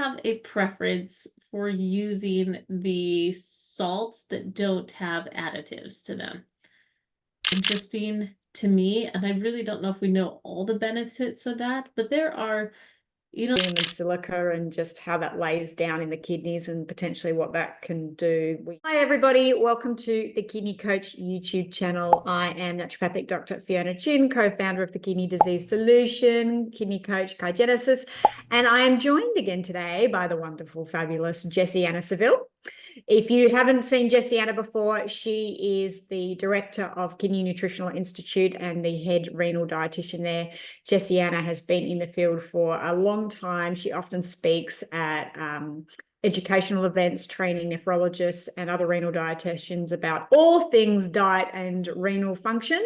have a preference for using the salts that don't have additives to them. Interesting to me, and I really don't know if we know all the benefits of that, but there are, and silica and just how that lays down in the kidneys and potentially what that can do. Hi everybody, welcome to the Kidney Coach YouTube channel. I am naturopathic Dr. Fiona Chin, co-founder of the Kidney Disease Solution, Kidney Coach Kaigenesis, and I am joined again today by the wonderful, fabulous Jessiana Seville. If you haven't seen Jessiana before, she is the director of Kidney Nutritional Institute and the head renal dietitian there. Jessiana has been in the field for a long time. She often speaks at educational events, training nephrologists and other renal dietitians about all things diet and renal function.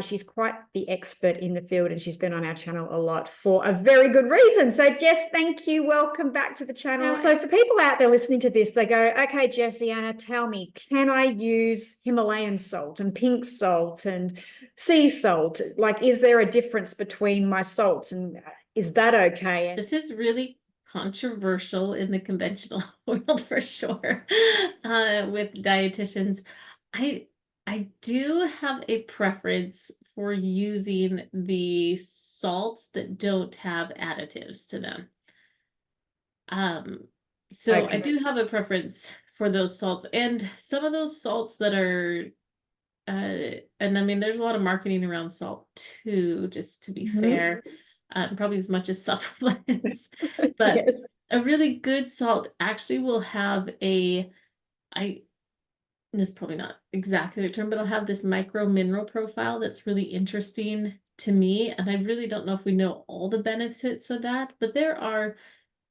She's quite the expert in the field, and she's been on our channel a lot for a very good reason. So Jess, thank you. Welcome back to the channel. So for people out there listening to this, they go, okay, Jessiana, tell me, can I use Himalayan salt and pink salt and sea salt? Like, is there a difference between my salts, and is that okay? this is really controversial in the conventional world for sure, with dietitians. I do have a preference for using the salts that don't have additives to them. So I do have a preference for those salts, and some of those salts that are and I mean, there's a lot of marketing around salt too, just to be fair, probably as much as supplements. But Yes. a really good salt actually will have this is probably not exactly the term, but it'll have this micro mineral profile that's really interesting to me. And I really don't know if we know all the benefits of that, but there are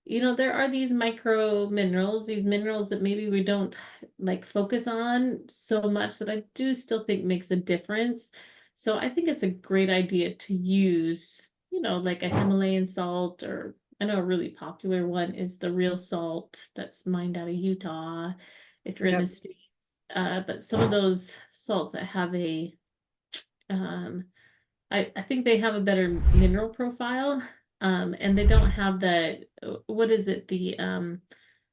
these micro minerals, these minerals that maybe we don't like focus on so much, that I do still think makes a difference. So I think it's a great idea to use, like a Himalayan salt, or I know a really popular one is the Real Salt that's mined out of Utah, if you're in the States. But some of those salts that have I think they have a better mineral profile. And they don't have what is it? The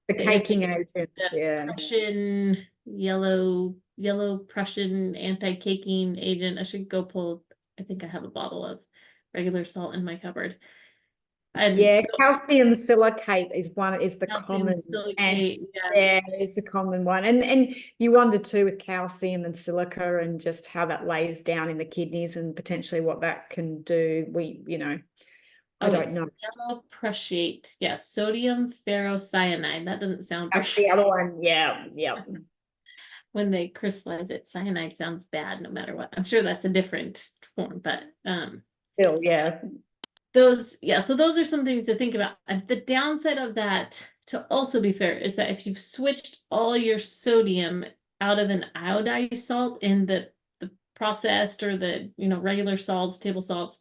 caking agents, yeah. Prussian yellow Prussian anti-caking agent. I should go pull, I think I have a bottle of regular salt in my cupboard. And yeah, so, calcium silicate is the common, silicate, yeah, it's a common one. And you wonder too with calcium and silica and just how that lays down in the kidneys and potentially what that can do. I don't know. Yellow prussiate. Yeah, sodium ferrocyanide. That doesn't sound That's the other one. Yeah. When they crystallize it, cyanide sounds bad no matter what. I'm sure that's a different form, but still, yeah. So those are some things to think about. The downside of that, to also be fair, is that if you've switched all your sodium out of an iodized salt in the processed or the regular salts, table salts,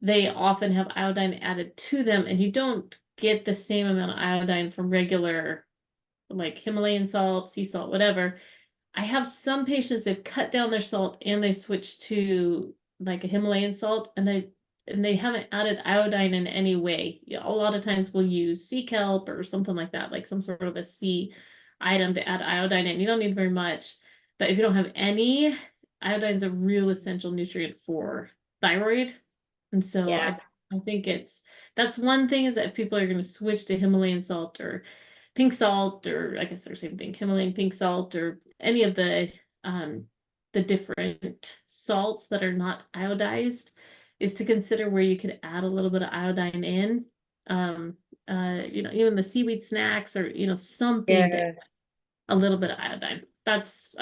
they often have iodine added to them, and you don't get the same amount of iodine from regular, like Himalayan salt, sea salt, whatever. I have some patients that cut down their salt and they switch to like a Himalayan salt, and they haven't added iodine in any way. A lot of times we'll use sea kelp or something like that, like some sort of a sea item to add iodine in. You don't need very much, but if you don't have any, iodine's a real essential nutrient for thyroid. And so Yeah. I think that's one thing, is that if people are going to switch to Himalayan salt or pink salt, or I guess they're the same thing, Himalayan pink salt, or any of the different salts that are not iodized, is to consider where you could add a little bit of iodine in. Even the seaweed snacks, or something to add a little bit of iodine. That's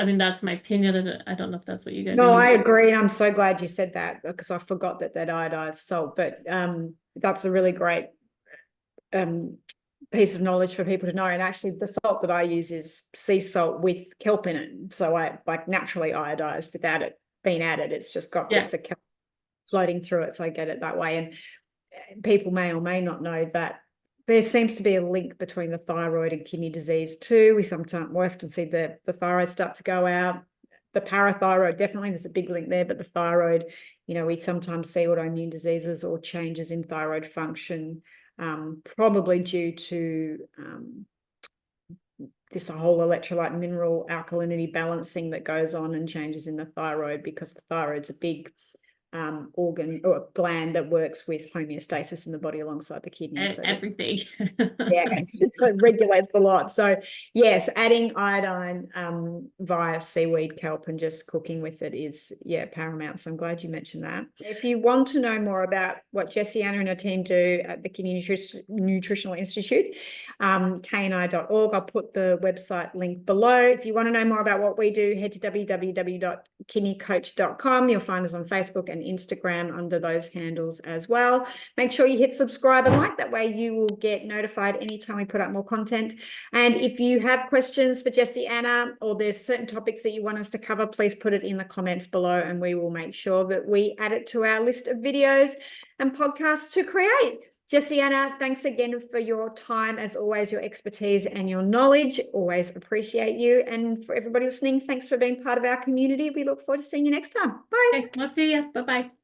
my opinion. I don't know if that's what you guys are No, I using. agree. I'm so glad you said that, because I forgot that iodized salt. But that's a really great piece of knowledge for people to know. And actually, the salt that I use is sea salt with kelp in it. So I like naturally iodized without it being added. It's just got bits of kelp floating through it. So I get it that way. And people may or may not know that there seems to be a link between the thyroid and kidney disease too. We often see the thyroid start to go out. The parathyroid, definitely, there's a big link there, but the thyroid, we sometimes see autoimmune diseases or changes in thyroid function probably due to this whole electrolyte mineral alkalinity balance thing that goes on and changes in the thyroid, because the thyroid's a big organ or gland that works with homeostasis in the body alongside the kidneys. So everything. yeah, it regulates the lot. So yes, adding iodine via seaweed kelp and just cooking with it is paramount. So I'm glad you mentioned that. If you want to know more about what Jessie Anna and her team do at the Kidney Nutritional Institute, kni.org. I'll put the website link below. If you want to know more about what we do, head to www.kidneycoach.com. You'll find us on Facebook and Instagram under those handles as well. Make sure you hit subscribe and like, that way you will get notified anytime we put up more content. And if you have questions for Jessie Anna, or there's certain topics that you want us to cover, please put it in the comments below and we will make sure that we add it to our list of videos and podcasts to create. Jessie Anna, thanks again for your time, as always, your expertise and your knowledge. Always appreciate you. And for everybody listening, thanks for being part of our community. We look forward to seeing you next time. Bye. Okay, we'll see you. Bye-bye.